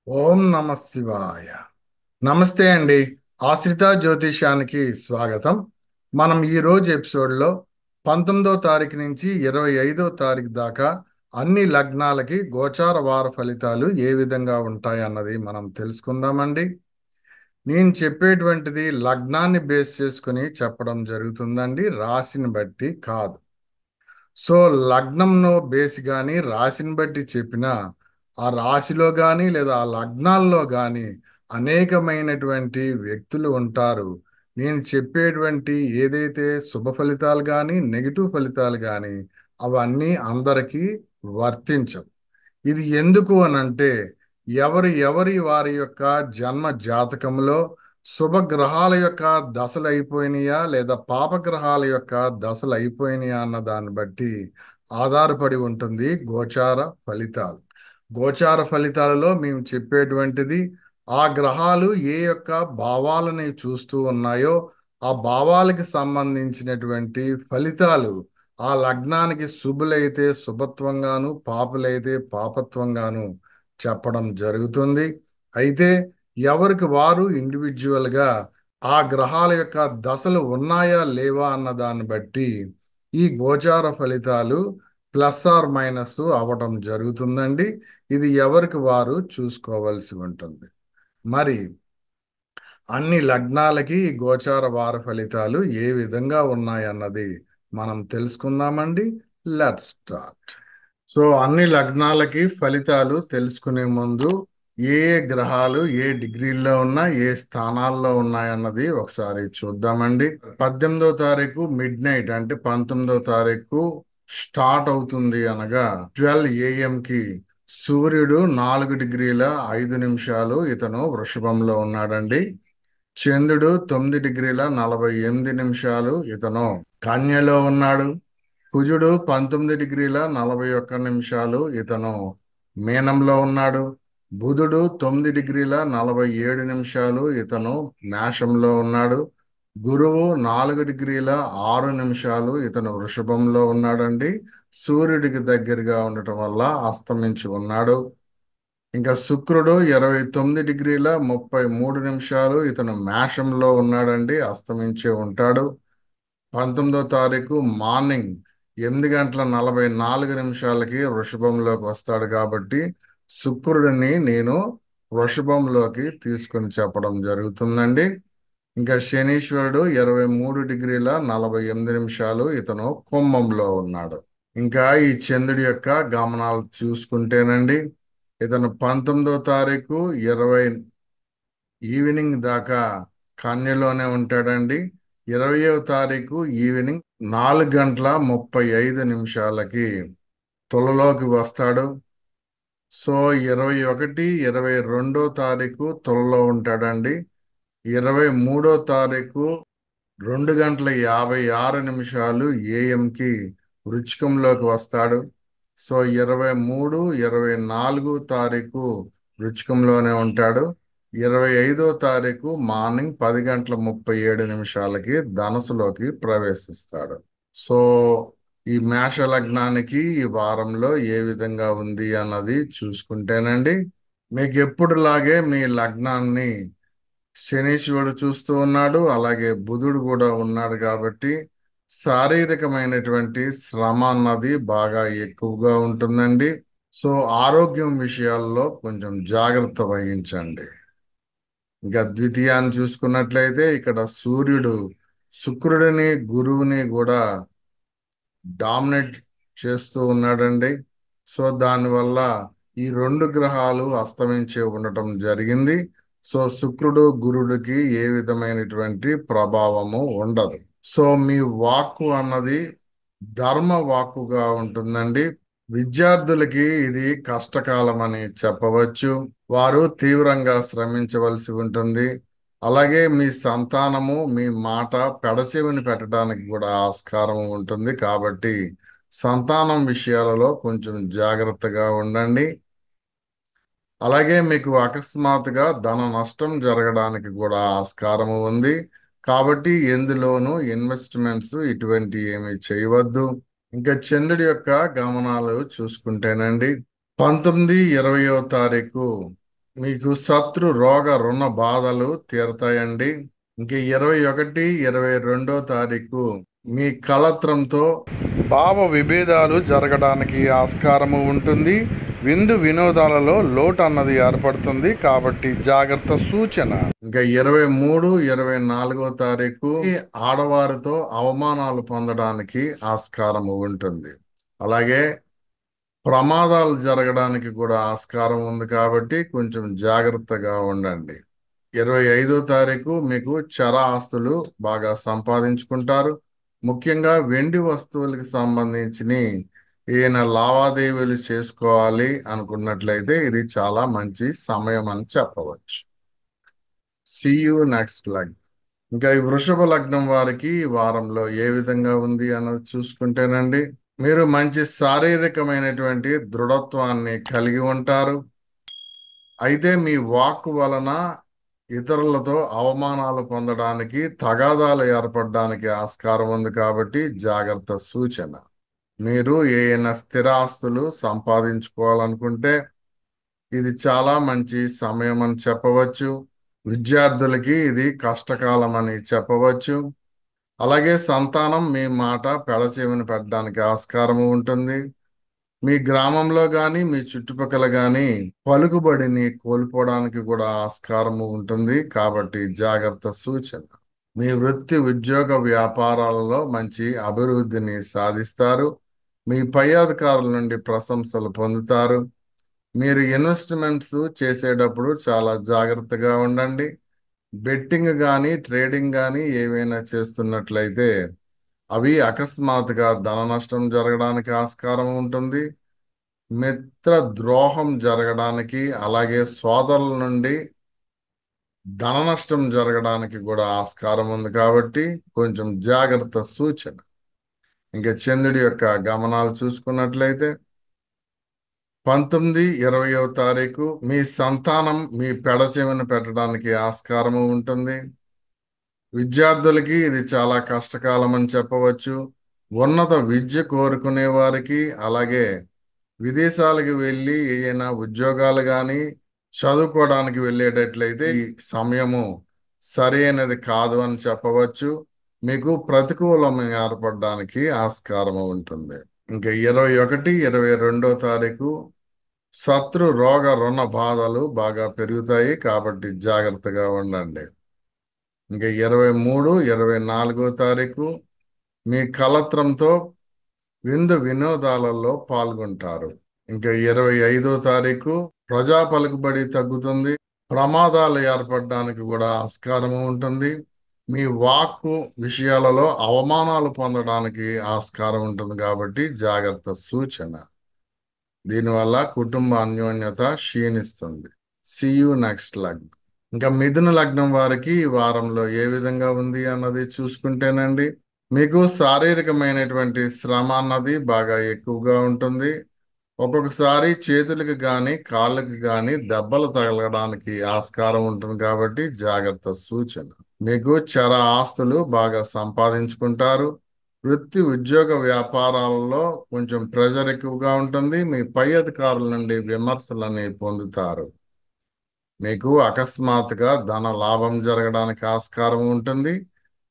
ఓం నమ శివాయ. నమస్తే అండి. ఆశ్రిత జ్యోతిషానికి స్వాగతం. మనం ఈ రోజు ఎపిసోడ్లో 19వ తారీఖు నుంచి 25వ తారీఖు దాకా అన్ని లగ్నాలకి గోచార వార ఫలితాలు ఏ విధంగా ఉంటాయన్నది మనం తెలుసుకుందామండి. నేను చెప్పేటువంటిది లగ్నాన్ని బేస్ చేసుకుని చెప్పడం జరుగుతుందండి, రాశిని బట్టి కాదు. సో లగ్నంలో బేస్ కానీ రాశిని బట్టి చెప్పిన ఆ రాశిలో కానీ లేదా ఆ లగ్నాల్లో కానీ అనేకమైనటువంటి వ్యక్తులు ఉంటారు. నేను చెప్పేటువంటి ఏదైతే శుభ ఫలితాలు కానీ నెగిటివ్ ఫలితాలు కానీ అవన్నీ అందరికీ వర్తించవు. ఇది ఎందుకు అనంటే ఎవరి ఎవరి వారి యొక్క జన్మ జాతకంలో శుభగ్రహాల యొక్క దశలు అయిపోయినాయా లేదా పాపగ్రహాల యొక్క దశలు అయిపోయినాయా అన్న దాన్ని బట్టి ఆధారపడి ఉంటుంది గోచార ఫలితాలు. గోచార ఫలితాలలో మేము చెప్పేటువంటిది ఆ గ్రహాలు ఏ యొక్క భావాలని చూస్తూ ఉన్నాయో ఆ భావాలకి సంబంధించినటువంటి ఫలితాలు ఆ లగ్నానికి శుభులైతే శుభత్వంగాను పాపులైతే పాపత్వంగాను చెప్పడం జరుగుతుంది. అయితే ఎవరికి వారు ఇండివిజువల్గా ఆ గ్రహాల యొక్క దశలు ఉన్నాయా లేవా అన్న దాన్ని బట్టి ఈ గోచార ఫలితాలు ప్లస్ ఆర్ మైనస్ అవ్వటం జరుగుతుందండి. ఇది ఎవరికి వారు చూసుకోవలసి ఉంటుంది. మరి అన్ని లగ్నాలకి ఈ గోచార వార ఫలితాలు ఏ విధంగా ఉన్నాయన్నది మనం తెలుసుకుందామండి. Let's start. సో అన్ని లగ్నాలకి ఫలితాలు తెలుసుకునే ముందు ఏ ఏ గ్రహాలు ఏ డిగ్రీల్లో ఉన్నా ఏ స్థానాల్లో ఉన్నాయన్నది ఒకసారి చూద్దామండి. 18వ తారీఖు మిడ్ నైట్ అంటే 19వ తారీఖు స్టార్ట్ అవుతుంది అనగా 12 AM కి సూర్యుడు 4 డిగ్రీల 5 నిమిషాలు ఇతను వృషభంలో ఉన్నాడండి. చంద్రుడు 9 డిగ్రీల 48 నిమిషాలు ఇతను కన్యలో ఉన్నాడు. కుజుడు 19 డిగ్రీల 41 నిమిషాలు ఇతను మీనంలో ఉన్నాడు. బుధుడు 9 డిగ్రీల 47 నిమిషాలు ఇతను మేషంలో ఉన్నాడు. గురువు 4 డిగ్రీల 6 నిమిషాలు ఇతను వృషభంలో ఉన్నాడండి. సూర్యుడికి దగ్గరగా ఉండటం వల్ల అస్తమించి ఉన్నాడు. ఇంకా శుక్రుడు 29 డిగ్రీల 33 నిమిషాలు ఇతను మేషంలో ఉన్నాడండి, అస్తమించే ఉంటాడు. 19వ తారీఖు మార్నింగ్ 8 గంటల 44 నిమిషాలకి వృషభంలోకి వస్తాడు. కాబట్టి శుక్రుడిని నేను వృషభంలోకి తీసుకుని చెప్పడం జరుగుతుందండి. ఇంకా శనీశ్వరుడు 23 డిగ్రీల 48 నిమిషాలు ఇతను కుంభంలో ఉన్నాడు. ఇంకా ఈ చంద్రుడి యొక్క గమనాలు చూసుకుంటేనండి ఇతను 19వ తారీఖు 20 ఈవినింగ్ దాకా కన్యలోనే ఉంటాడండి. 20వ తారీఖు ఈవినింగ్ 4 గంటల 35 నిమిషాలకి తులలోకి వస్తాడు. సో 21 22 తులలో ఉంటాడండి. 23 తారీఖు 2 గంటల 56 నిమిషాలు AM కి వృచ్చికంలోకి వస్తాడు. సో 23 24 వృచ్చికంలోనే ఉంటాడు. 25 తారీఖు మార్నింగ్ 10 గంటల 37 నిమిషాలకి ధనుసులోకి ప్రవేశిస్తాడు. సో ఈ మేష లగ్నానికి ఈ వారంలో ఏ విధంగా ఉంది అన్నది చూసుకుంటేనండి మీకు ఎప్పుడులాగే మీ లగ్నాన్ని శనీశ్వరుడు చూస్తూ ఉన్నాడు, అలాగే బుధుడు కూడా ఉన్నాడు. కాబట్టి శారీరకమైనటువంటి శ్రమ అన్నది బాగా ఎక్కువగా ఉంటుందండి. సో ఆరోగ్యం విషయాల్లో కొంచెం జాగ్రత్త వహించండి. ఇంకా ద్వితీయాన్ని చూసుకున్నట్లయితే ఇక్కడ సూర్యుడు శుక్రుడిని గురువుని కూడా డామినేట్ చేస్తూ ఉన్నాడండి. సో దానివల్ల ఈ రెండు గ్రహాలు అస్తమించే ఉండటం జరిగింది. సో శుక్రుడు గురుడికి ఏ విధమైనటువంటి ప్రభావము ఉండదు. సో మీ వాక్కు అన్నది ధర్మ వాక్కుగా ఉంటుందండి. విద్యార్థులకి ఇది కష్టకాలం అని చెప్పవచ్చు. వారు తీవ్రంగా శ్రమించవలసి ఉంటుంది. అలాగే మీ సంతానము మీ మాట పెడచెవిని పెట్టడానికి కూడా ఆస్కారం ఉంటుంది. కాబట్టి సంతానం విషయాలలో కొంచెం జాగ్రత్తగా ఉండండి. అలాగే మీకు అకస్మాత్తుగా ధన నష్టం జరగడానికి కూడా ఆస్కారం ఉంది. కాబట్టి ఎందులోనూ ఇన్వెస్ట్మెంట్స్ ఇటువంటి ఏమి చేయవద్దు. ఇంకా చంద్రుడి యొక్క గమనాలు చూసుకుంటేనండి 19 20వ తారీఖు మీకు శత్రు రోగ రుణ బాధలు తీరతాయండి. ఇంక 21, 22 తారీఖు మీ కళత్రంతో భావ విభేదాలు జరగడానికి ఆస్కారము ఉంటుంది. విందు వినోదాలలో లోటు అన్నది ఏర్పడుతుంది కాబట్టి జాగ్రత్త సూచన. ఇంకా 23, 24 తారీఖు ఈ ఆడవారితో అవమానాలు పొందడానికి ఆస్కారము ఉంటుంది. అలాగే ప్రమాదాలు జరగడానికి కూడా ఆస్కారం ఉంది కాబట్టి కొంచెం జాగ్రత్తగా ఉండండి. 25 తారీఖు మీకు చర ఆస్తులు బాగా సంపాదించుకుంటారు. ముఖ్యంగా వెండి వస్తువులకు సంబంధించి ఈయన లావాదేవీలు చేసుకోవాలి అనుకున్నట్లయితే ఇది చాలా మంచి సమయం అని చెప్పవచ్చు. See you next లగ్నం. ఇంకా ఈ వృషభ లగ్నం వారికి ఈ వారంలో ఏ విధంగా ఉంది అన్నది చూసుకుంటేనండి, మీరు మంచి శారీరకమైనటువంటి దృఢత్వాన్ని కలిగి ఉంటారు. అయితే మీ వాక్ వలన ఇతరులతో అవమానాలు పొందడానికి, తగాదాలు ఏర్పడడానికి ఆస్కారం ఉంది కాబట్టి జాగ్రత్త సూచన. మీరు ఏమైనా స్థిర ఆస్తులు సంపాదించుకోవాలనుకుంటే ఇది చాలా మంచి సమయం అని చెప్పవచ్చు. విద్యార్థులకి ఇది కష్టకాలం అని చెప్పవచ్చు. అలాగే సంతానం మీ మాట పెడచెవిన పెట్టడానికి ఆస్కారం ఉంటుంది. మీ గ్రామంలో కానీ మీ చుట్టుపక్కల కానీ పలుకుబడిని కోల్పోవడానికి కూడా ఆస్కారము ఉంటుంది కాబట్టి జాగ్రత్త సూచన. మీ వృత్తి ఉద్యోగ వ్యాపారాలలో మంచి అభివృద్ధిని సాధిస్తారు. మీ పై అధికారుల నుండి ప్రశంసలు పొందుతారు. మీరు ఇన్వెస్ట్మెంట్స్ చేసేటప్పుడు చాలా జాగ్రత్తగా ఉండండి. బెట్టింగ్ కానీ ట్రేడింగ్ కానీ ఏవైనా చేస్తున్నట్లయితే అవి అకస్మాత్తుగా ధన నష్టం జరగడానికి ఆస్కారం ఉంటుంది. మిత్ర ద్రోహం జరగడానికి అలాగే సోదరుల నుండి ధన నష్టం జరగడానికి కూడా ఆస్కారం ఉంది కాబట్టి కొంచెం జాగ్రత్త సూచన. ఇంకా చంద్రుడి యొక్క గమనాలు చూసుకున్నట్లయితే 19, 20వ తారీఖు మీ సంతానం మీ పెడచెవిన పెట్టడానికి ఆస్కారము ఉంటుంది. విద్యార్థులకి ఇది చాలా కష్టకాలం అని చెప్పవచ్చు. ఉన్నత విద్య కోరుకునే వారికి అలాగే విదేశాలకు వెళ్ళి ఏదైనా ఉద్యోగాలు కానీ చదువుకోవడానికి వెళ్ళేటట్లయితే ఈ సమయము సరైనది కాదు అని చెప్పవచ్చు. మీకు ప్రతికూలం ఏర్పడడానికి ఆస్కారం ఉంటుంది. ఇంకా 21, 22వ తారీఖు శత్రు రోగ రుణ బాధలు బాగా పెరుగుతాయి కాబట్టి జాగ్రత్తగా ఉండండి. ఇంకా 23, 24వ తారీఖు మీ కలత్రంతో విందు వినోదాలలో పాల్గొంటారు. ఇంకా 25వ తారీఖు ప్రజా పలుకుబడి తగ్గుతుంది. ప్రమాదాలు ఏర్పడడానికి కూడా ఆస్కారము ఉంటుంది. మీ వాక్కు విషయాలలో అవమానాలు పొందడానికి ఆస్కారం ఉంటుంది కాబట్టి జాగ్రత్త సూచన. దీనివల్ల కుటుంబ అన్యోన్యత క్షీణిస్తుంది. See you next లగ్నం. ఇంకా మిథున లగ్నం వారికి ఈ వారంలో ఏ విధంగా ఉంది అన్నది చూసుకుంటేనండి, మీకు శారీరకమైనటువంటి శ్రమ అన్నది బాగా ఎక్కువగా ఉంటుంది. ఒక్కొక్కసారి చేతులకు కానీ కాళ్ళకి కానీ దెబ్బలు తగలడానికి ఆస్కారం ఉంటుంది కాబట్టి జాగ్రత్త సూచన. మీకు చర ఆస్తులు బాగా సంపాదించుకుంటారు. వృత్తి ఉద్యోగ వ్యాపారాలలో కొంచెం ప్రెషర్ ఎక్కువగా ఉంటుంది. మీ పై అధికారుల నుండి విమర్శలని పొందుతారు. మీకు అకస్మాత్తుగా ధన లాభం జరగడానికి ఆస్కారం ఉంటుంది.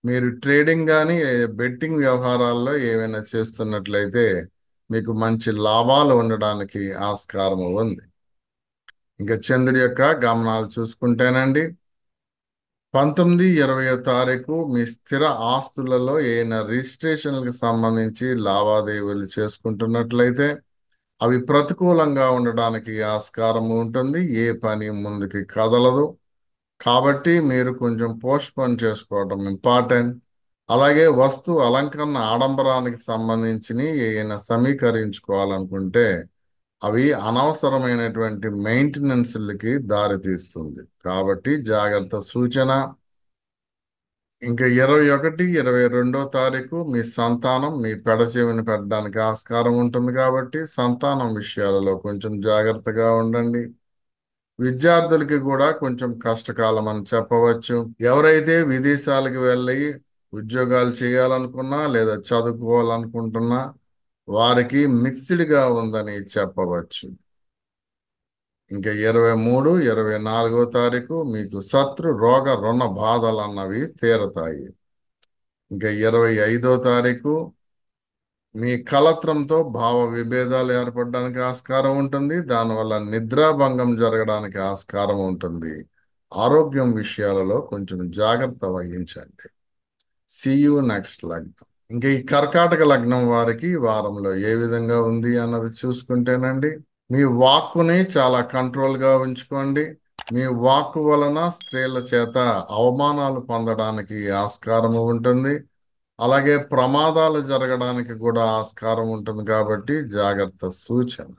మీరు ట్రేడింగ్ కానీ బెట్టింగ్ వ్యవహారాల్లో ఏమైనా చేస్తున్నట్లయితే మీకు మంచి లాభాలు ఉండడానికి ఆస్కారం ఉంది. ఇంకా చంద్రుడి యొక్క గమనాలు చూసుకుంటేనండి, 19, 20వ తారీఖు మీ స్థిర ఆస్తులలో ఏమైనా రిజిస్ట్రేషన్లకు సంబంధించి లావాదేవీలు చేసుకుంటున్నట్లయితే అవి ప్రతికూలంగా ఉండడానికి ఆస్కారం ఉంటుంది. ఏ పని ముందుకి కదలదు కాబట్టి మీరు కొంచెం పోస్ట్పోన్ చేసుకోవడం ఇంపార్టెంట్. అలాగే వస్తు అలంకరణ ఆడంబరానికి సంబంధించి ఏమైనా సమీకరించుకోవాలనుకుంటే అవి అనవసరమైనటువంటి మెయింటెనెన్స్లకి దారితీస్తుంది కాబట్టి జాగ్రత్త సూచన. ఇంకా 21, 22వ తారీఖు మీ సంతానం మీ పెడచెవిన పెట్టడానికి ఆస్కారం ఉంటుంది కాబట్టి సంతానం విషయాలలో కొంచెం జాగ్రత్తగా ఉండండి. విద్యార్థులకి కూడా కొంచెం కష్టకాలం అని చెప్పవచ్చు. ఎవరైతే విదేశాలకు వెళ్ళి ఉద్యోగాలు చేయాలనుకున్నా లేదా చదువుకోవాలనుకుంటున్నా వారికి మిక్స్డ్గా ఉందని చెప్పవచ్చు. ఇంకా 23, 24 తారీఖు మీకు శత్రు రోగ రుణ బాధలు అన్నవి తీరతాయి. ఇంకా 25 తారీఖు మీ కలత్రంతో భావ విభేదాలు ఏర్పడడానికి ఆస్కారం ఉంటుంది. దానివల్ల నిద్రాభంగం జరగడానికి ఆస్కారం ఉంటుంది. ఆరోగ్యం విషయాలలో కొంచెం జాగ్రత్త వహించండి. యు నెక్స్ట్ లగ్నం. ఇంకా ఈ కర్కాటక లగ్నం వారికి ఈ వారంలో ఏ విధంగా ఉంది అన్నది చూసుకుంటేనండి, మీ వాక్కుని చాలా కంట్రోల్గా ఉంచుకోండి. మీ వాక్కు వలన స్త్రీల చేత అవమానాలు పొందడానికి ఆస్కారం ఉంటుంది. అలాగే ప్రమాదాలు జరగడానికి కూడా ఆస్కారం ఉంటుంది కాబట్టి జాగ్రత్త సూచన.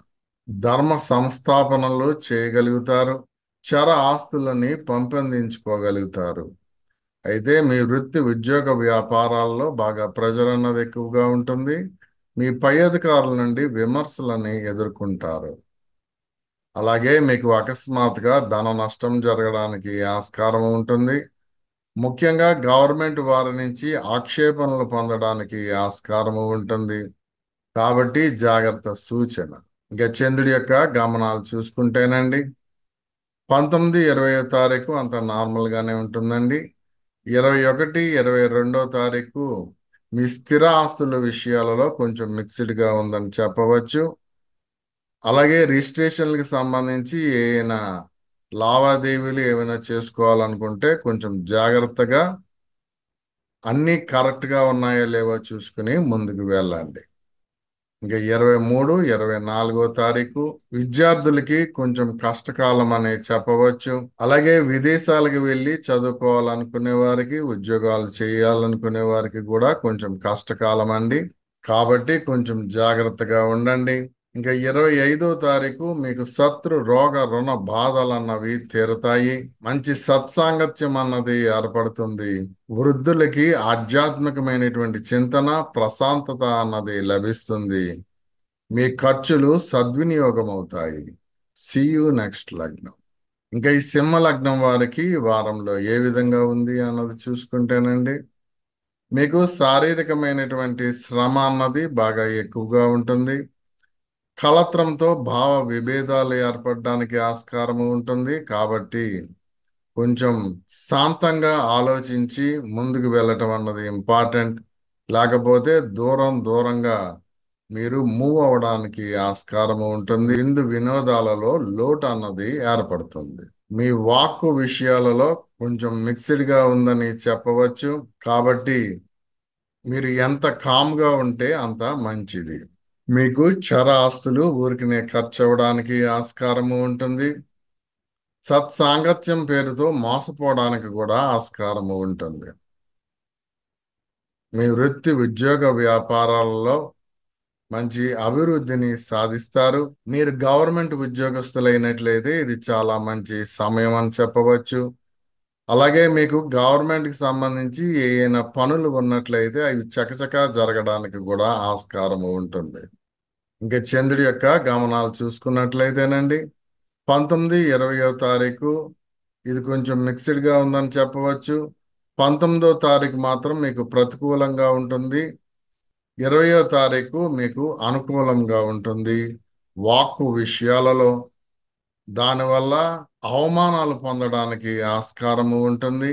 ధర్మ సంస్థాపనలు చేయగలుగుతారు. చర ఆస్తులని పెంపొందించుకోగలుగుతారు. అయితే మీ వృత్తి ఉద్యోగ వ్యాపారాల్లో బాగా ప్రెజర్ అన్నది ఎక్కువగా ఉంటుంది. మీ పై అధికారుల నుండి విమర్శలని ఎదుర్కొంటారు. అలాగే మీకు అకస్మాత్తుగా ధన నష్టం జరగడానికి ఆస్కారం ఉంటుంది. ముఖ్యంగా గవర్నమెంట్ వారి నుంచి ఆక్షేపణలు పొందడానికి ఆస్కారం ఉంటుంది. కాబట్టి జాగ్రత్త సూచన. ఇంకా చంద్రుడి యొక్క గమనాలు చూసుకుంటేనండి, 19, 20 తారీఖు అంత నార్మల్ గానే ఉంటుందండి. 21, 22 తారీఖు మీ స్థిర ఆస్తుల విషయాలలో కొంచెం మిక్స్డ్ గా ఉందని చెప్పవచ్చు. అలాగే రిజిస్ట్రేషన్లకు సంబంధించి ఏమైనా లావాదేవీలు ఏమైనా చేసుకోవాలనుకుంటే కొంచెం జాగ్రత్తగా అన్నీ కరెక్ట్ గా ఉన్నాయో లేవో చూసుకుని ముందుకు వెళ్ళండి. ఇంకా 23, 24 తారీఖు విద్యార్థులకి కొంచెం కష్టకాలం అనే చెప్పవచ్చు. అలాగే విదేశాలకు వెళ్ళి చదువుకోవాలనుకునే వారికి, ఉద్యోగాలు చేయాలనుకునే వారికి కూడా కొంచెం కష్టకాలం అండి. కాబట్టి కొంచెం జాగ్రత్తగా ఉండండి. ఇంకా 25 తారీఖు మీకు శత్రు రోగ రుణ బాధలు అన్నవి తీరుతాయి. మంచి సత్సాంగత్యం అన్నది ఏర్పడుతుంది. వృద్ధులకి ఆధ్యాత్మికమైనటువంటి చింతన, ప్రశాంతత అన్నది లభిస్తుంది. మీ ఖర్చులు సద్వినియోగం అవుతాయి. యు నెక్స్ట్ లగ్నం. ఇంకా ఈ సింహ లగ్నం వారికి వారంలో ఏ విధంగా ఉంది అన్నది చూసుకుంటేనండి, మీకు శారీరకమైనటువంటి శ్రమ అన్నది బాగా ఎక్కువగా ఉంటుంది. కలత్రంతో భావ విభేదాలు ఏర్పడడానికి ఆస్కారం ఉంటుంది. కాబట్టి కొంచెం శాంతంగా ఆలోచించి ముందుకు వెళ్ళటం అన్నది ఇంపార్టెంట్. లేకపోతే దూరంగా మీరు మూవ్ అవడానికి ఆస్కారం ఉంటుంది. విందు వినోదాలలో లోటు అన్నది ఏర్పడుతుంది. మీ వాక్కు విషయాలలో కొంచెం మిక్స్డ్ గా ఉందని చెప్పవచ్చు. కాబట్టి మీరు ఎంత కామ్గా ఉంటే అంత మంచిది. మీకు చర ఆస్తులు ఊరికినే ఖర్చు అవ్వడానికి ఆస్కారము ఉంటుంది. సత్సాంగత్యం పేరుతో మోసపోవడానికి కూడా ఆస్కారము ఉంటుంది. మీ వృత్తి ఉద్యోగ వ్యాపారాలలో మంచి అభివృద్ధిని సాధిస్తారు. మీరు గవర్నమెంట్ ఉద్యోగస్తులైనట్లయితే ఇది చాలా మంచి సమయం అని చెప్పవచ్చు. అలాగే మీకు గవర్నమెంట్ కి సంబంధించి ఏమైనా పనులు ఉన్నట్లయితే అవి చకచకా జరగడానికి కూడా ఆస్కారం ఉంటుంది. ఇంకా చంద్రుడి యొక్క గమనాలు చూసుకున్నట్లయితేనండి, 19, 20 తారీఖు ఇది కొంచెం మిక్స్డ్ గా ఉందని చెప్పవచ్చు. 19 తారీఖు మాత్రం మీకు ప్రతికూలంగా ఉంటుంది. 20 తారీఖు మీకు అనుకూలంగా ఉంటుంది. వాక్కు విషయాలలో దానివల్ల అవమానాలు పొందడానికి ఆస్కారము ఉంటుంది.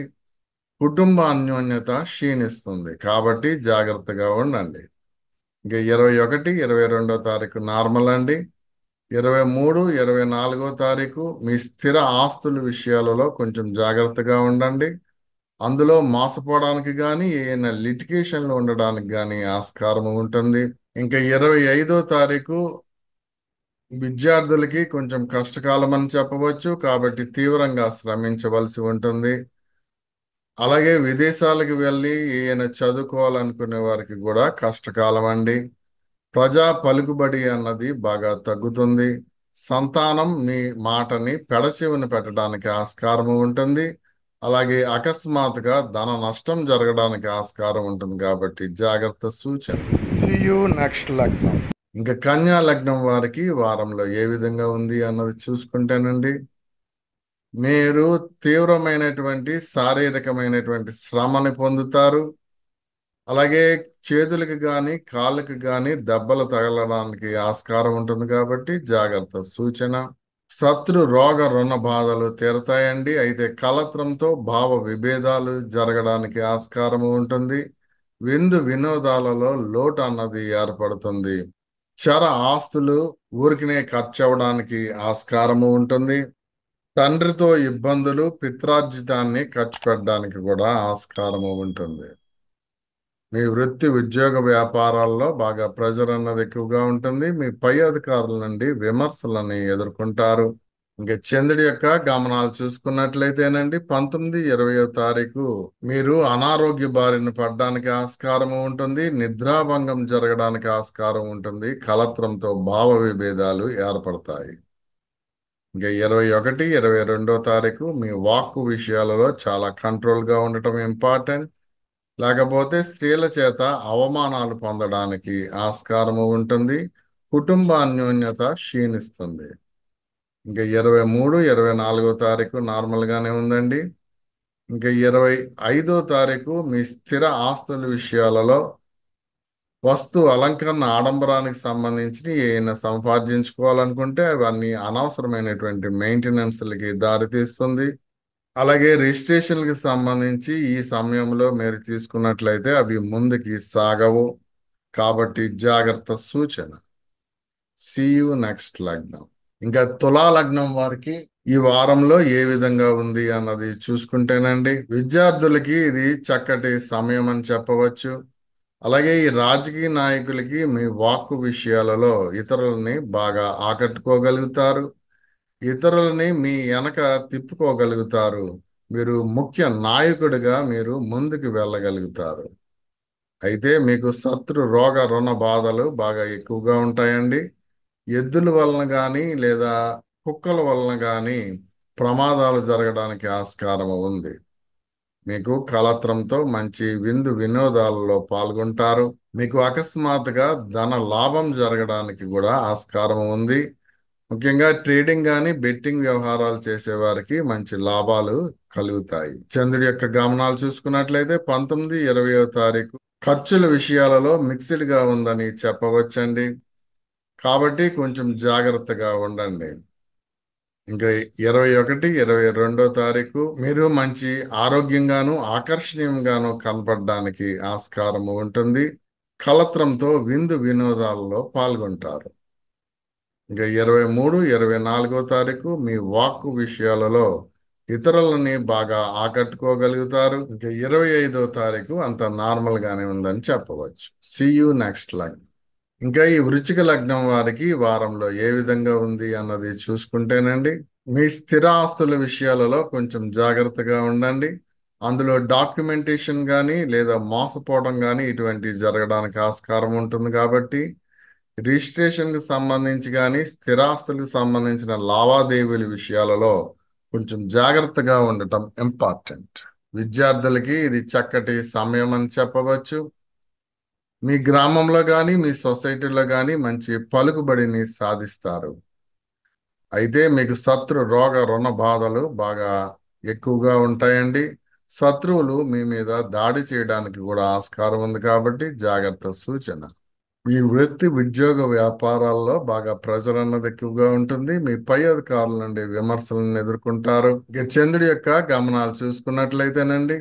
కుటుంబ అన్యోన్యత క్షీణిస్తుంది. కాబట్టి జాగ్రత్తగా ఉండండి. ఇంకా 21, 22 తారీఖు నార్మల్ అండి. 23, 24 తారీఖు మీ స్థిర ఆస్తుల విషయాలలో కొంచెం జాగ్రత్తగా ఉండండి. అందులో మోసపోవడానికి కానీ ఏమైనా లిటిగేషన్లు ఉండడానికి కానీ ఆస్కారం ఉంటుంది. ఇంకా 25 తారీఖు విద్యార్థులకి కొంచెం కష్టకాలం అని చెప్పవచ్చు. కాబట్టి తీవ్రంగా శ్రమించవలసి ఉంటుంది. అలాగే విదేశాలకు వెళ్ళి ఈయన చదువుకోవాలనుకునే వారికి కూడా కష్టకాలం అండి. ప్రజా పలుకుబడి అన్నది బాగా తగ్గుతుంది. సంతానం మీ మాటని పెడచెవిన పెట్టడానికి ఆస్కారం ఉంటుంది. అలాగే అకస్మాత్తుగా ధన నష్టం జరగడానికి ఆస్కారం ఉంటుంది. కాబట్టి జాగ్రత్త సూచన. యు నెక్స్ట్ లగ్నం. ఇంకా కన్యా లగ్నం వారికి వారంలో ఏ విధంగా ఉంది అన్నది చూసుకుంటేనండి, మీరు తీవ్రమైనటువంటి శారీరకమైనటువంటి శ్రమని పొందుతారు. అలాగే చేతులకు కానీ కాళ్ళకి కానీ దెబ్బలు తగలడానికి ఆస్కారం ఉంటుంది. కాబట్టి జాగ్రత్త సూచన. శత్రు రోగ రుణ బాధలు తీరతాయండి. అయితే కలత్రంతో భావ విభేదాలు జరగడానికి ఆస్కారం ఉంటుంది. విందు వినోదాలలో లోటు అన్నది ఏర్పడుతుంది. చర ఆస్తులు ఊరికినే ఖర్చు అవ్వడానికి ఆస్కారము ఉంటుంది. తండ్రితో ఇబ్బందులు పిత్రార్జితాన్ని ఖర్చు పెట్టడానికి కూడా ఆస్కారము ఉంటుంది. మీ వృత్తి ఉద్యోగ వ్యాపారాల్లో బాగా ప్రెజర్ అన్నది ఎక్కువగా ఉంటుంది. మీ పై అధికారుల నుండి విమర్శలని ఎదుర్కొంటారు. ఇంకా చంద్రుడి యొక్క గమనాలు చూసుకున్నట్లయితేనండి 19-20 తారీఖు మీరు అనారోగ్య బారిన పడడానికి ఆస్కారం ఉంటుంది. నిద్రాభంగం జరగడానికి ఆస్కారం ఉంటుంది. కలత్రంతో భావ విభేదాలు ఏర్పడతాయి. ఇంకా 21-22 తారీఖు మీ వాక్కు విషయాలలో చాలా కంట్రోల్గా ఉండటం ఇంపార్టెంట్. లేకపోతే స్త్రీల చేత అవమానాలు పొందడానికి ఆస్కారము ఉంటుంది. కుటుంబ అన్యోన్యత క్షీణిస్తుంది. ఇంకా 23-24 తారీఖు నార్మల్ గానే ఉందండి. ఇంకా 25 తారీఖు మీ స్థిర ఆస్తుల విషయాలలో వస్తు అలంకరణ ఆడంబరానికి సంబంధించి ఏమైనా సంపాదించుకోవాలనుకుంటే అవన్నీ అనవసరమైనటువంటి మెయింటెనెన్స్లకి దారితీస్తుంది. అలాగే రిజిస్ట్రేషన్కి సంబంధించి ఈ సమయంలో మీరు తీసుకున్నట్లయితే అవి ముందుకి సాగవు. కాబట్టి జాగ్రత్త సూచన. సీ యు నెక్స్ట్ లగ్నం. ఇంకా తులా లగ్నం వారికి ఈ వారంలో ఏ విధంగా ఉంది అన్నది చూసుకుంటేనండి, విద్యార్థులకి ఇది చక్కటి సమయం అని చెప్పవచ్చు. అలాగే ఈ రాజకీయ నాయకులకి మీ వాక్కు విషయాలలో ఇతరులని బాగా ఆకట్టుకోగలుగుతారు. ఇతరులని మీ వెనక తిప్పుకోగలుగుతారు. మీరు ముఖ్య నాయకుడిగా మీరు ముందుకు వెళ్ళగలుగుతారు. అయితే మీకు శత్రు రోగ రుణ బాధలు బాగా ఎక్కువగా ఉంటాయండి. ఎద్దుల వలన కానీ లేదా కుక్కల వలన కానీ ప్రమాదాలు జరగడానికి ఆస్కారం ఉంది. మీకు కలత్రంతో మంచి విందు వినోదాలలో పాల్గొంటారు. మీకు అకస్మాత్తుగా ధన లాభం జరగడానికి కూడా ఆస్కారం ఉంది. ముఖ్యంగా ట్రేడింగ్ కానీ బెట్టింగ్ వ్యవహారాలు చేసే వారికి మంచి లాభాలు కలుగుతాయి. చంద్రుడి యొక్క గమనాలు చూసుకున్నట్లయితే 19-20 తారీఖు ఖర్చుల విషయాలలో మిక్స్డ్ గా ఉందని చెప్పవచ్చండి. కాబట్టి కొంచెం జాగ్రత్తగా ఉండండి. ఇంకా 21-22 తారీఖు మీరు మంచి ఆరోగ్యంగాను ఆకర్షణీయంగాను కనపడడానికి ఆస్కారము ఉంటుంది. కలత్రంతో విందు వినోదాలలో పాల్గొంటారు. ఇంకా 23-24 తారీఖు మీ వాక్కు విషయాలలో ఇతరులని బాగా ఆకట్టుకోగలుగుతారు. ఇంకా 25 తారీఖు అంత నార్మల్ గానే ఉందని చెప్పవచ్చు. సీ యు నెక్స్ట్ లగ్నం. ఇంకా ఈ వృశ్చిక లగ్నం వారికి ఈ వారంలో ఏ విధంగా ఉంది అన్నది చూసుకుంటేనండి, మీ స్థిర ఆస్తుల విషయాలలో కొంచెం జాగ్రత్తగా ఉండండి. అందులో డాక్యుమెంటేషన్ కానీ లేదా మోసపోవడం కానీ ఇటువంటివి జరగడానికి ఆస్కారం ఉంటుంది. కాబట్టి రిజిస్ట్రేషన్కి సంబంధించి కానీ స్థిరాస్తులకు సంబంధించిన లావాదేవీల విషయాలలో కొంచెం జాగ్రత్తగా ఉండటం ఇంపార్టెంట్. విద్యార్థులకి ఇది చక్కటి సమయం అని చెప్పవచ్చు. మీ గ్రామంలో కానీ మీ సొసైటీలో కానీ మంచి పలుకుబడిని సాధిస్తారు. అయితే మీకు శత్రు రోగ రుణ బాధలు బాగా ఎక్కువగా ఉంటాయండి. శత్రువులు మీ మీద దాడి చేయడానికి కూడా ఆస్కారం ఉంది. కాబట్టి జాగ్రత్త సూచన. మీ వృత్తి ఉద్యోగ వ్యాపారాల్లో బాగా ప్రెజర్ అన్నది ఎక్కువగా ఉంటుంది. మీ పై అధికారుల నుండి విమర్శలను ఎదుర్కొంటారు. ఇక చంద్రుడి యొక్క గమనాలు చూసుకున్నట్లయితేనండి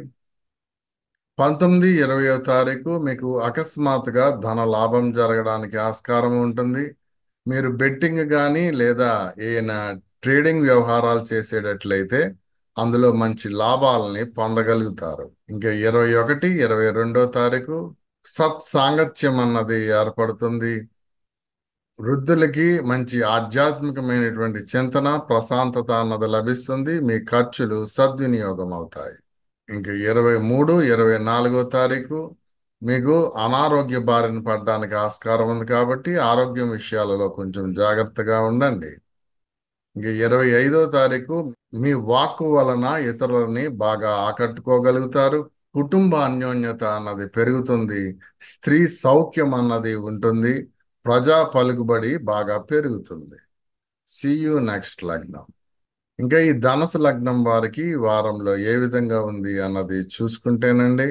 19-20 తారీఖు మీకు అకస్మాత్తుగా ధన లాభం జరగడానికి ఆస్కారం ఉంటుంది. మీరు బెట్టింగ్ కానీ లేదా ఏదైనా ట్రేడింగ్ వ్యవహారాలు చేసేటట్లయితే అందులో మంచి లాభాలని పొందగలుగుతారు. ఇంకా 21-22 తారీఖు సత్సాంగత్యం అన్నది ఏర్పడుతుంది. వృద్ధులకి మంచి ఆధ్యాత్మికమైనటువంటి చింతన ప్రశాంతత అన్నది లభిస్తుంది. మీ ఖర్చులు సద్వినియోగం అవుతాయి. ఇంకా 23-24 తారీఖు మీకు అనారోగ్య బారిన పడడానికి ఆస్కారం ఉంది. కాబట్టి ఆరోగ్యం విషయాలలో కొంచెం జాగ్రత్తగా ఉండండి. ఇంక 25 తారీఖు మీ వాక్కు వలన ఇతరులని బాగా ఆకట్టుకోగలుగుతారు. కుటుంబ అన్యోన్యత అన్నది పెరుగుతుంది. స్త్రీ సౌఖ్యం అన్నది ఉంటుంది. ప్రజా పలుకుబడి బాగా పెరుగుతుంది. సీ యు నెక్స్ట్ లగ్నం. ఇంకా ఈ ధనుసు లగ్నం వారికి ఈ వారంలో ఏ విధంగా ఉంది అన్నది చూసుకుంటేనండి,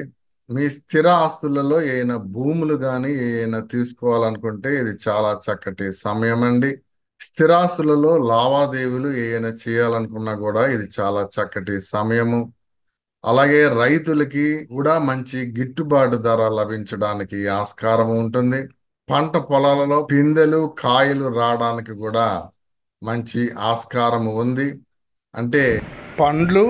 మీ స్థిర ఆస్తులలో ఏమైనా భూములు కానీ ఏమైనా తీసుకోవాలనుకుంటే ఇది చాలా చక్కటి సమయం అండి. స్థిరాస్తులలో లావాదేవీలు ఏమైనా చేయాలనుకున్నా కూడా ఇది చాలా చక్కటి సమయము. అలాగే రైతులకి కూడా మంచి గిట్టుబాటు ధర లభించడానికి ఆస్కారం ఉంటుంది. పంట పొలాలలో పిందెలు కాయలు రావడానికి కూడా మంచి ఆస్కారం ఉంది. అంటే పండ్లు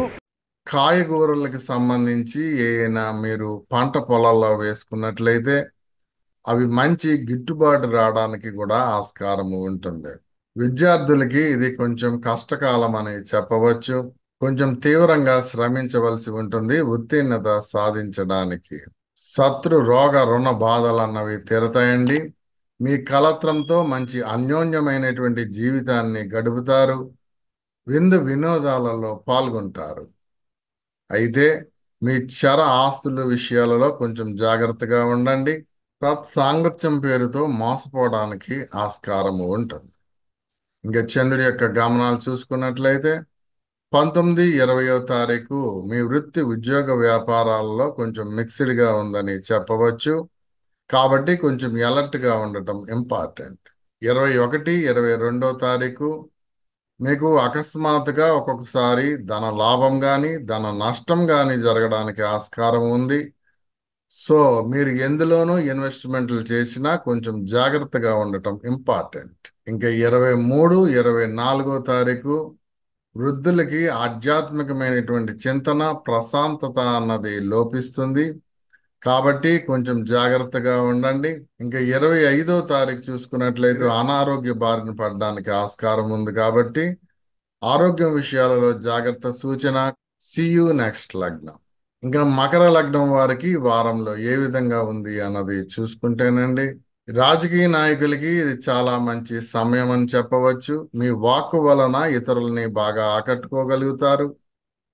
కాయగూరలకు సంబంధించి ఏమైనా మీరు పంట పొలాల్లో వేసుకున్నట్లయితే అవి మంచి గిట్టుబాటు రావడానికి కూడా ఆస్కారం ఉంటుంది. విద్యార్థులకి ఇది కొంచెం కష్టకాలం అని చెప్పవచ్చు. కొంచెం తీవ్రంగా శ్రమించవలసి ఉంటుంది ఉత్తీర్ణత సాధించడానికి. శత్రు రోగ రుణ బాధలు అన్నవి తీరతాయండి. మీ కలత్రంతో మంచి అన్యోన్యమైనటువంటి జీవితాన్ని గడుపుతారు. విందు వినోదాలలో పాల్గొంటారు. అయితే మీ చర ఆస్తుల విషయాలలో కొంచెం జాగ్రత్తగా ఉండండి. తత్సాంగత్యం పేరుతో మోసపోవడానికి ఆస్కారం ఉంటుంది. ఇంకా చంద్రుడి యొక్క గమనాలు చూసుకున్నట్లయితే 19, 20వ తారీఖు మీ వృత్తి ఉద్యోగ వ్యాపారాలలో కొంచెం మిక్స్డ్గా ఉందని చెప్పవచ్చు. కాబట్టి కొంచెం అలర్ట్గా ఉండటం ఇంపార్టెంట్. 21, 22వ తారీఖు మీకు అకస్మాత్తుగా ఒక్కొక్కసారి ధన లాభం కానీ ధన నష్టం కానీ జరగడానికి ఆస్కారం ఉంది. సో మీరు ఎందులోనూ ఇన్వెస్ట్మెంట్లు చేసినా కొంచెం జాగ్రత్తగా ఉండటం ఇంపార్టెంట్. ఇంకా 23, 24వ తారీఖు వృద్ధులకి ఆధ్యాత్మికమైనటువంటి చింతన ప్రశాంతత అన్నది లోపిస్తుంది. కాబట్టి కొంచెం జాగ్రత్తగా ఉండండి. ఇంకా 25వ తారీఖు చూసుకున్నట్లయితే అనారోగ్య బారిన పడడానికి ఆస్కారం ఉంది. కాబట్టి ఆరోగ్యం విషయాలలో జాగ్రత్త సూచన. సియు నెక్స్ట్ లగ్నం. ఇంకా మకర లగ్నం వారికి వారంలో ఏ విధంగా ఉంది అన్నది చూసుకుంటేనండి, రాజకీయ నాయకులకి ఇది చాలా మంచి సమయం అని చెప్పవచ్చు. మీ వాక్కు వలన ఇతరులని బాగా ఆకట్టుకోగలుగుతారు.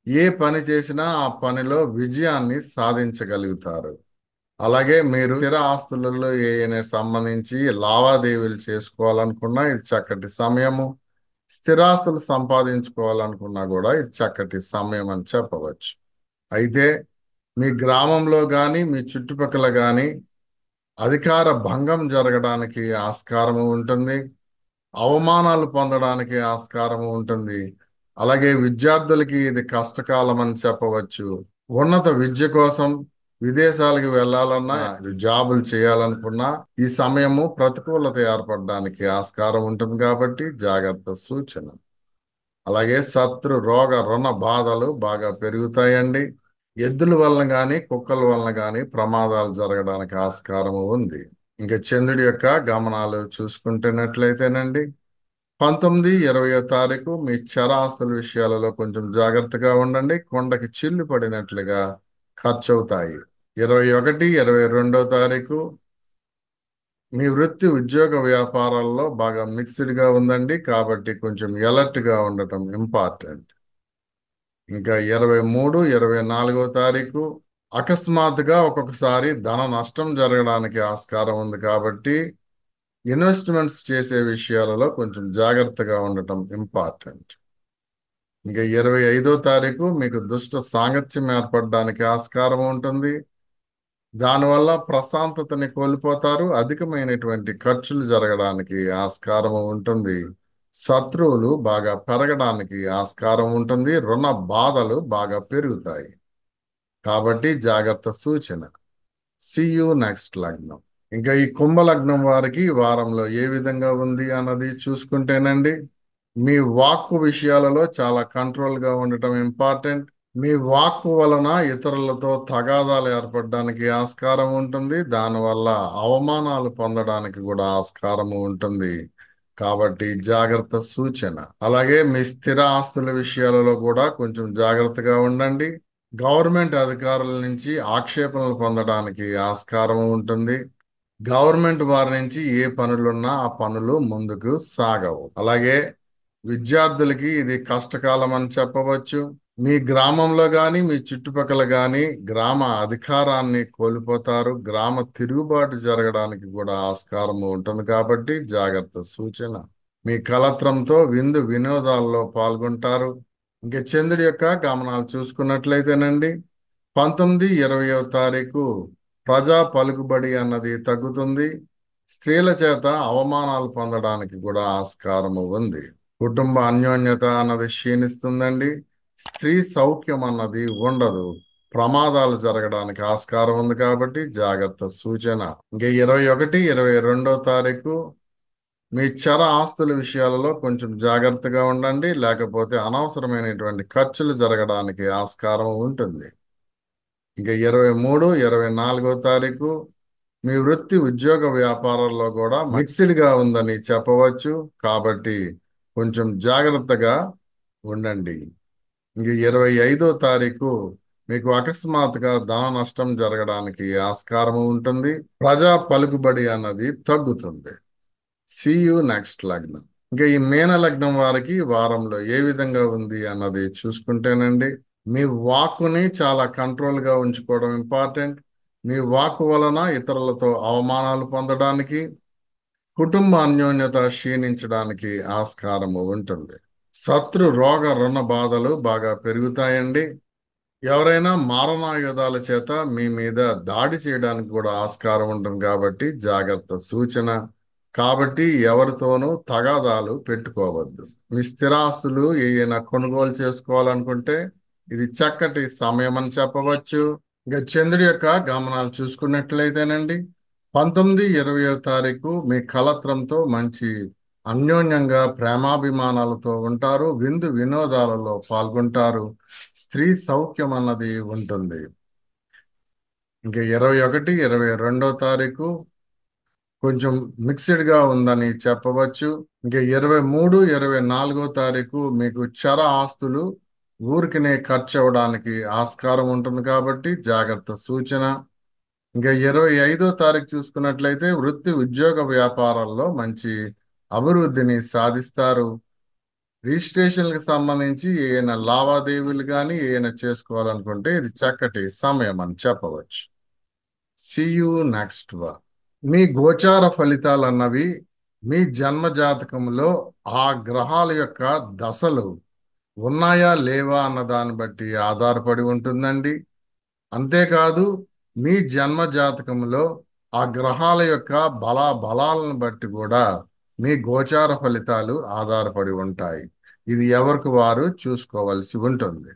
ఏ పని చేసినా ఆ పనిలో విజయాన్ని సాధించగలుగుతారు. అలాగే మీరు స్థిర ఆస్తులలో ఏమైనా సంబంధించి లావాదేవీలు చేసుకోవాలనుకున్నా ఇది చక్కటి సమయము. స్థిరాస్తులు సంపాదించుకోవాలనుకున్నా కూడా ఇది చక్కటి సమయం అని చెప్పవచ్చు. అయితే మీ గ్రామంలో కానీ మీ చుట్టుపక్కల కానీ అధికార భంగం జరగడానికి ఆస్కారము ఉంటుంది. అవమానాలు పొందడానికి ఆస్కారము ఉంటుంది. అలాగే విద్యార్థులకి ఇది కష్టకాలం అని చెప్పవచ్చు. ఉన్నత విద్య కోసం విదేశాలకు వెళ్ళాలన్నా జాబులు చేయాలనుకున్నా ఈ సమయము ప్రతికూలత ఏర్పడడానికి ఆస్కారం ఉంటుంది. కాబట్టి జాగ్రత్త సూచన. అలాగే శత్రు రోగ రుణ బాధలు బాగా పెరుగుతాయండి. ఎద్దుల వలన కానీ కుక్కల వలన కానీ ప్రమాదాలు జరగడానికి ఆస్కారము ఉంది. ఇంకా చంద్రుడి యొక్క గమనాలు చూసుకుంటున్నట్లయితేనండి 19, 20వ తారీఖు మీ చరాస్తుల విషయాలలో కొంచెం జాగ్రత్తగా ఉండండి. కొండకి చిల్లు పడినట్లుగా ఖర్చు అవుతాయి. 21, 22వ తారీఖు మీ వృత్తి ఉద్యోగ వ్యాపారాల్లో బాగా మిక్స్డ్గా ఉందండి. కాబట్టి కొంచెం అలర్ట్గా ఉండటం ఇంపార్టెంట్. ఇంకా 23, 24వ తారీఖు అకస్మాత్తుగా ఒక్కొక్కసారి ధన నష్టం జరగడానికి ఆస్కారం ఉంది. కాబట్టి ఇన్వెస్ట్మెంట్స్ చేసే విషయాలలో కొంచెం జాగ్రత్తగా ఉండటం ఇంపార్టెంట్. ఇంకా 25వ తారీఖు మీకు దుష్ట సాంగత్యం ఏర్పడడానికి ఆస్కారం ఉంటుంది. దానివల్ల ప్రశాంతతని కోల్పోతారు. అధికమైనటువంటి ఖర్చులు జరగడానికి ఆస్కారం ఉంటుంది. శత్రువులు బాగా పెరగడానికి ఆస్కారం ఉంటుంది. రుణ బాధలు బాగా పెరుగుతాయి. కాబట్టి జాగ్రత్త సూచన. సియు నెక్స్ట్ లగ్నం. ఇంకా ఈ కుంభ లగ్నం వారికి వారంలో ఏ విధంగా ఉంది అన్నది చూసుకుంటేనండి, మీ వాక్కు విషయాలలో చాలా కంట్రోల్గా ఉండటం ఇంపార్టెంట్. మీ వాక్కు వలన ఇతరులతో తగాదాలు ఏర్పడడానికి ఆస్కారం ఉంటుంది. దానివల్ల అవమానాలు పొందడానికి కూడా ఆస్కారం ఉంటుంది. కాబట్టి జాగ్రత్త సూచన. అలాగే మీ స్థిర ఆస్తుల విషయాలలో కూడా కొంచెం జాగ్రత్తగా ఉండండి. గవర్నమెంట్ అధికారుల నుంచి ఆక్షేపణలు పొందడానికి ఆస్కారం ఉంటుంది. గవర్నమెంట్ వారి నుంచి ఏ పనులున్నా ఆ పనులు ముందుకు సాగవు. అలాగే విద్యార్థులకి ఇది కష్టకాలం అని చెప్పవచ్చు. మీ గ్రామంలో కానీ మీ చుట్టుపక్కల కానీ గ్రామ అధికారాన్ని కోల్పోతారు. గ్రామ తిరుగుబాటు జరగడానికి కూడా ఆస్కారం ఉంటుంది. కాబట్టి జాగ్రత్త సూచన. మీ కలత్రంతో విందు వినోదాల్లో పాల్గొంటారు. ఇంకా చంద్రుడి యొక్క గమనాలు చూసుకున్నట్లయితేనండి 19, 20వ తారీఖు ప్రజా పలుకుబడి అన్నది తగ్గుతుంది. స్త్రీల చేత అవమానాలు పొందడానికి కూడా ఆస్కారము ఉంది. కుటుంబ అన్యోన్యత అన్నది క్షీణిస్తుందండి. స్త్రీ సౌఖ్యం అన్నది ఉండదు. ప్రమాదాలు జరగడానికి ఆస్కారం ఉంది కాబట్టి జాగ్రత్త సూచన. ఇంకా 21, 22 తారీఖు మీ చర ఆస్తుల విషయాలలో కొంచెం జాగ్రత్తగా ఉండండి. లేకపోతే అనవసరమైనటువంటి ఖర్చులు జరగడానికి ఆస్కారం ఉంటుంది. ఇంకా 23, 24 తారీఖు మీ వృత్తి ఉద్యోగ వ్యాపారాల్లో కూడా మిక్స్డ్ గా ఉందని చెప్పవచ్చు. కాబట్టి కొంచెం జాగ్రత్తగా ఉండండి. ఇంక 25 తారీఖు మీకు అకస్మాత్తుగా ధన నష్టం జరగడానికి ఆస్కారం ఉంటుంది. ప్రజా పలుకుబడి అన్నది తగ్గుతుంది. సీ యూ నెక్స్ట్ లగ్నం. ఇంకా ఈ మీన లగ్నం వారికి వారంలో ఏ విధంగా ఉంది అన్నది చూసుకుంటేనండి, మీ వాక్కుని చాలా కంట్రోల్ గా ఉంచుకోవడం ఇంపార్టెంట్. మీ వాక్కు వలన ఇతరులతో అవమానాలు పొందడానికి, కుటుంబ అన్యోన్యత క్షీణించడానికి ఆస్కారము ఉంటుంది. శత్రు రోగ రుణ బాధలు బాగా పెరుగుతాయండి. ఎవరైనా మారణాయుధాల చేత మీ మీద దాడి చేయడానికి కూడా ఆస్కారం ఉంటుంది కాబట్టి జాగ్రత్త సూచన. కాబట్టి ఎవరితోనూ తగాదాలు పెట్టుకోవద్దు. మీ స్థిరాస్తులు ఏమైనా కొనుగోలు చేసుకోవాలనుకుంటే ఇది చక్కటి సమయం అని చెప్పవచ్చు. ఇక చంద్రుడి యొక్క గమనాలు చూసుకున్నట్లయితేనండి, 19, 20 తారీఖు మీ కలత్రంతో మంచి అన్యోన్యంగా ప్రేమాభిమానాలతో ఉంటారు. విందు వినోదాలలో పాల్గొంటారు. స్త్రీ సౌఖ్యం అన్నది ఉంటుంది. ఇంకా 21, 22 తారీఖు కొంచెం మిక్స్డ్ గా ఉందని చెప్పవచ్చు. ఇంకా 23, 24 తారీఖు మీకు చర ఆస్తులు ఊరికినే ఖర్చు అవ్వడానికి ఆస్కారం ఉంటుంది కాబట్టి జాగ్రత్త సూచన. ఇంకా 25 తారీఖు చూసుకున్నట్లయితే వృత్తి ఉద్యోగ వ్యాపారాల్లో మంచి అభివృద్ధిని సాధిస్తారు. రిజిస్ట్రేషన్కి సంబంధించి ఏమైనా లావాదేవీలు కానీ ఏమైనా చేసుకోవాలనుకుంటే ఇది చక్కటి సమయం అని చెప్పవచ్చు. See you next one. మీ గోచార ఫలితాలు అన్నవి మీ జన్మ జాతకంలో ఆ గ్రహాల యొక్క దశలు ఉన్నాయా లేవా అన్న దాన్ని బట్టి ఆధారపడి ఉంటుందండి. అంతేకాదు మీ జన్మ జాతకంలో ఆ గ్రహాల యొక్క బలాలను బట్టి కూడా మీ గోచార ఫలితాలు ఆధారపడి ఉంటాయి. ఇది ఎవరికి వారు చూసుకోవాల్సి ఉంటుంది.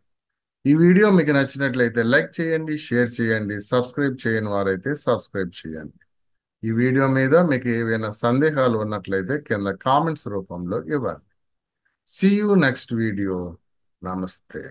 ఈ వీడియో మీకు నచ్చినట్లయితే లైక్ చేయండి, షేర్ చేయండి, సబ్స్క్రైబ్ చేయని వారైతే సబ్స్క్రైబ్ చేయండి. ఈ వీడియో మీద మీకు ఏవైనా సందేహాలు ఉన్నట్లయితే కింద కామెంట్స్ రూపంలో ఇవ్వండి. See you next video. నమస్తే.